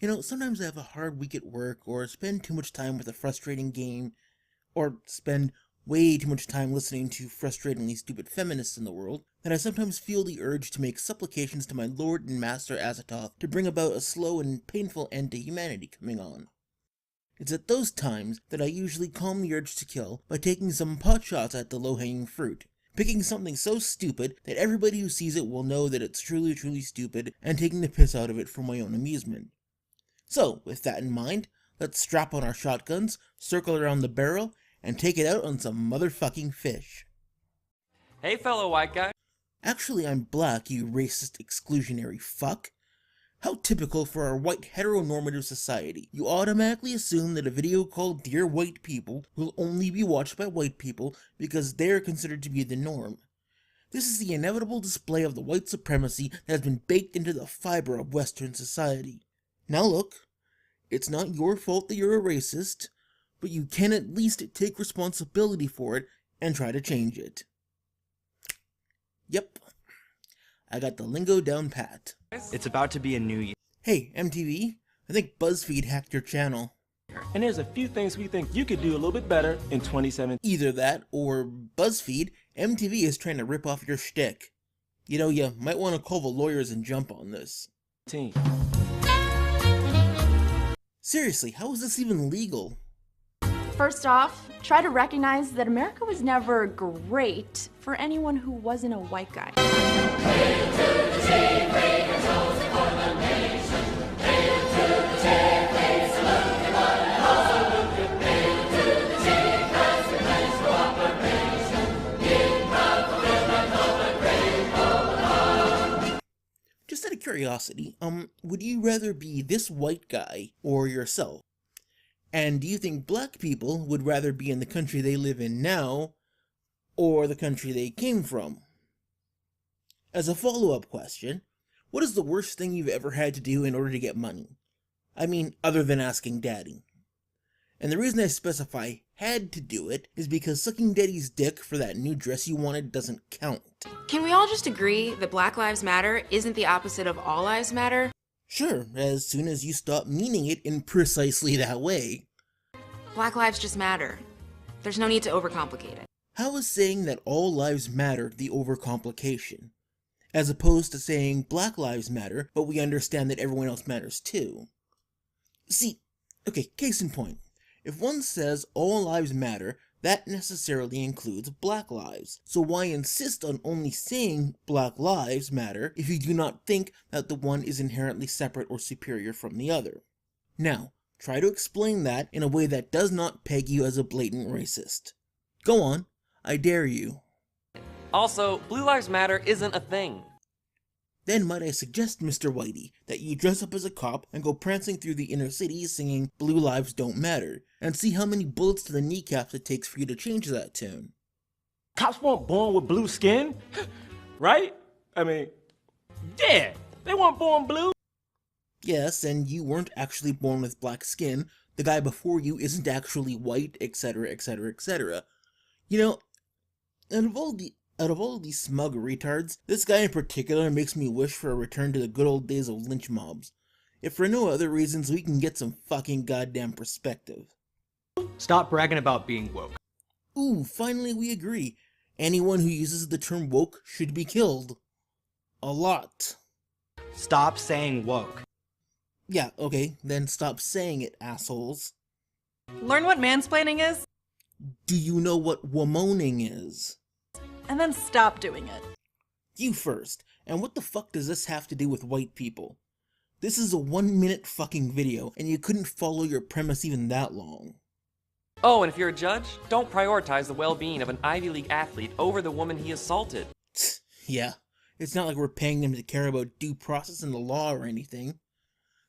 Sometimes I have a hard week at work, or spend too much time with a frustrating game, or spend way too much time listening to frustratingly stupid feminists in the world, that I sometimes feel the urge to make supplications to my lord and master Azathoth to bring about a slow and painful end to humanity coming on. It's at those times that I usually calm the urge to kill by taking some pot shots at the low-hanging fruit, picking something so stupid that everybody who sees it will know that it's truly, truly stupid, and taking the piss out of it for my own amusement. So, with that in mind, let's strap on our shotguns, circle around the barrel, and take it out on some motherfucking fish. Hey, fellow white guy. Actually, I'm black, you racist exclusionary fuck. How typical for our white heteronormative society. You automatically assume that a video called Dear White People will only be watched by white people because they're considered to be the norm. This is the inevitable display of the white supremacy that has been baked into the fiber of Western society. Now look, it's not your fault that you're a racist, but you can at least take responsibility for it and try to change it. Yep, I got the lingo down pat. It's about to be a new year. Hey, MTV, I think BuzzFeed hacked your channel. And there's a few things we think you could do a little bit better in 2017. Either that, or BuzzFeed, MTV is trying to rip off your shtick. You might want to call the lawyers and jump on this. Seriously, how is this even legal? First off, try to recognize that America was never great for anyone who wasn't a white guy. Just out of curiosity, would you rather be this white guy or yourself? And do you think black people would rather be in the country they live in now, or the country they came from? As a follow-up question, what is the worst thing you've ever had to do in order to get money? I mean, other than asking daddy. And the reason I specify had to do it is because sucking daddy's dick for that new dress you wanted doesn't count. Can we all just agree that Black Lives Matter isn't the opposite of All Lives Matter? Sure, as soon as you stop meaning it in precisely that way. Black lives just matter. There's no need to overcomplicate it. How is saying that all lives matter the overcomplication? As opposed to saying Black Lives Matter, but we understand that everyone else matters too. See, okay, case in point. If one says all lives matter, that necessarily includes black lives. So why insist on only saying Black Lives Matter if you do not think that the one is inherently separate or superior from the other? Now, try to explain that in a way that does not peg you as a blatant racist. Go on, I dare you. Also, Blue Lives Matter isn't a thing. Then might I suggest, Mr. Whitey, that you dress up as a cop and go prancing through the inner city singing Blue Lives Don't Matter, and see how many bullets to the kneecaps it takes for you to change that tune. Cops weren't born with blue skin, right? I mean, yeah, they weren't born blue. Yes, and you weren't actually born with black skin, the guy before you isn't actually white, etc, etc, etc. Out of all of these smug retards, this guy in particular makes me wish for a return to the good old days of lynch mobs. If for no other reasons, we can get some fucking goddamn perspective. Stop bragging about being woke. Ooh, finally we agree. Anyone who uses the term woke should be killed. A lot. Stop saying woke. Yeah, okay, then stop saying it, assholes. Learn what mansplaining is, Do you know what womoning is? and then stop doing it. You first, and what the fuck does this have to do with white people? This is a 1-minute fucking video, and you couldn't follow your premise even that long. Oh, and if you're a judge, don't prioritize the well-being of an Ivy League athlete over the woman he assaulted. Yeah, it's not like we're paying them to care about due process and the law or anything.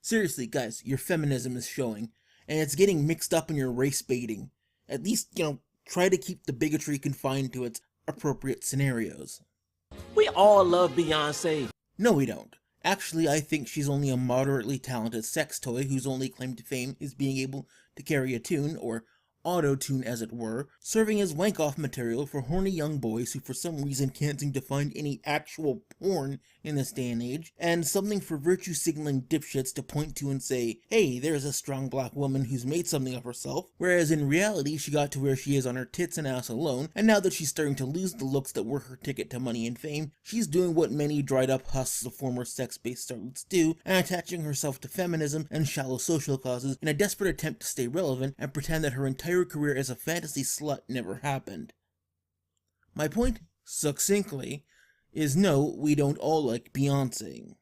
Seriously, guys, your feminism is showing, and it's getting mixed up in your race baiting. At least, try to keep the bigotry confined to its appropriate scenarios. We all love Beyonce. No, we don't. Actually, I think she's only a moderately talented sex toy whose only claim to fame is being able to carry a tune, or auto-tune as it were, serving as wank-off material for horny young boys who for some reason can't seem to find any actual porn in this day and age, and something for virtue-signaling dipshits to point to and say, hey, there's a strong black woman who's made something of herself, whereas in reality she got to where she is on her tits and ass alone, and now that she's starting to lose the looks that were her ticket to money and fame, she's doing what many dried-up husks of former sex-based starlets do, and attaching herself to feminism and shallow social causes in a desperate attempt to stay relevant and pretend that her entire career as a fantasy slut never happened. My point, succinctly, is no, we don't all like Beyonce.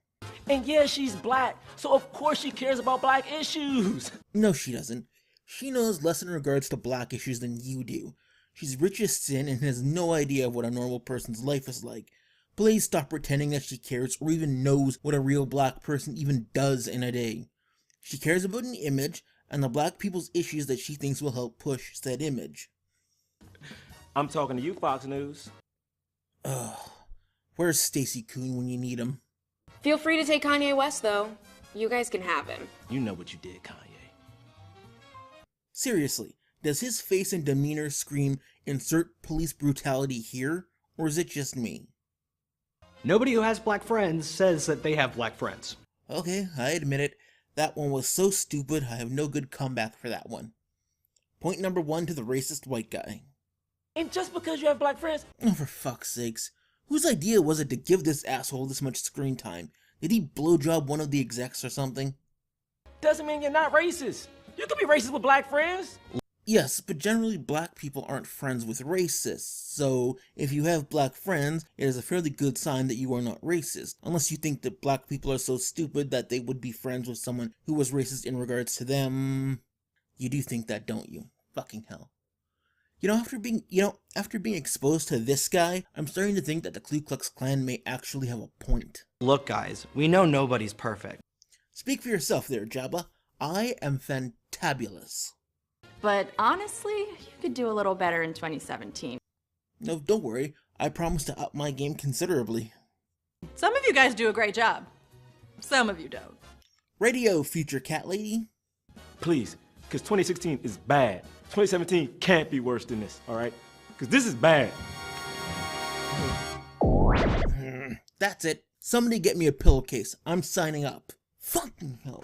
And yeah, she's black, so of course she cares about black issues. No, she doesn't. She knows less in regards to black issues than you do. She's rich as sin and has no idea of what a normal person's life is like. Please stop pretending that she cares or even knows what a real black person even does in a day. She cares about an image and the black people's issues that she thinks will help push said image. I'm talking to you, Fox News. Ugh. Where's Stacey Koon when you need him? Feel free to take Kanye West, though. You guys can have him. You know what you did, Kanye. Seriously, does his face and demeanor scream insert police brutality here, or is it just me? Nobody who has black friends says that they have black friends. Okay, I admit it. That one was so stupid, I have no good comeback for that one. Point number 1 to the racist white guy. And just because you have black friends... Oh, for fuck's sakes. Whose idea was it to give this asshole this much screen time? Did he blowjob one of the execs or something? doesn't mean you're not racist. You can be racist with black friends. Yes, but generally black people aren't friends with racists, so if you have black friends, it is a fairly good sign that you are not racist, unless you think that black people are so stupid that they would be friends with someone who was racist in regards to them. You do think that, don't you? Fucking hell. After being exposed to this guy, I'm starting to think that the Ku Klux Klan may actually have a point. Look, guys, we know nobody's perfect. Speak for yourself there, Jabba. I am fantabulous. But honestly, you could do a little better in 2017. No, don't worry. I promise to up my game considerably. Some of you guys do a great job. Some of you don't. Radio, future cat lady. Please, because 2016 is bad. 2017 can't be worse than this, all right? Because this is bad. That's it. Somebody get me a pillowcase. I'm signing up. Fucking hell.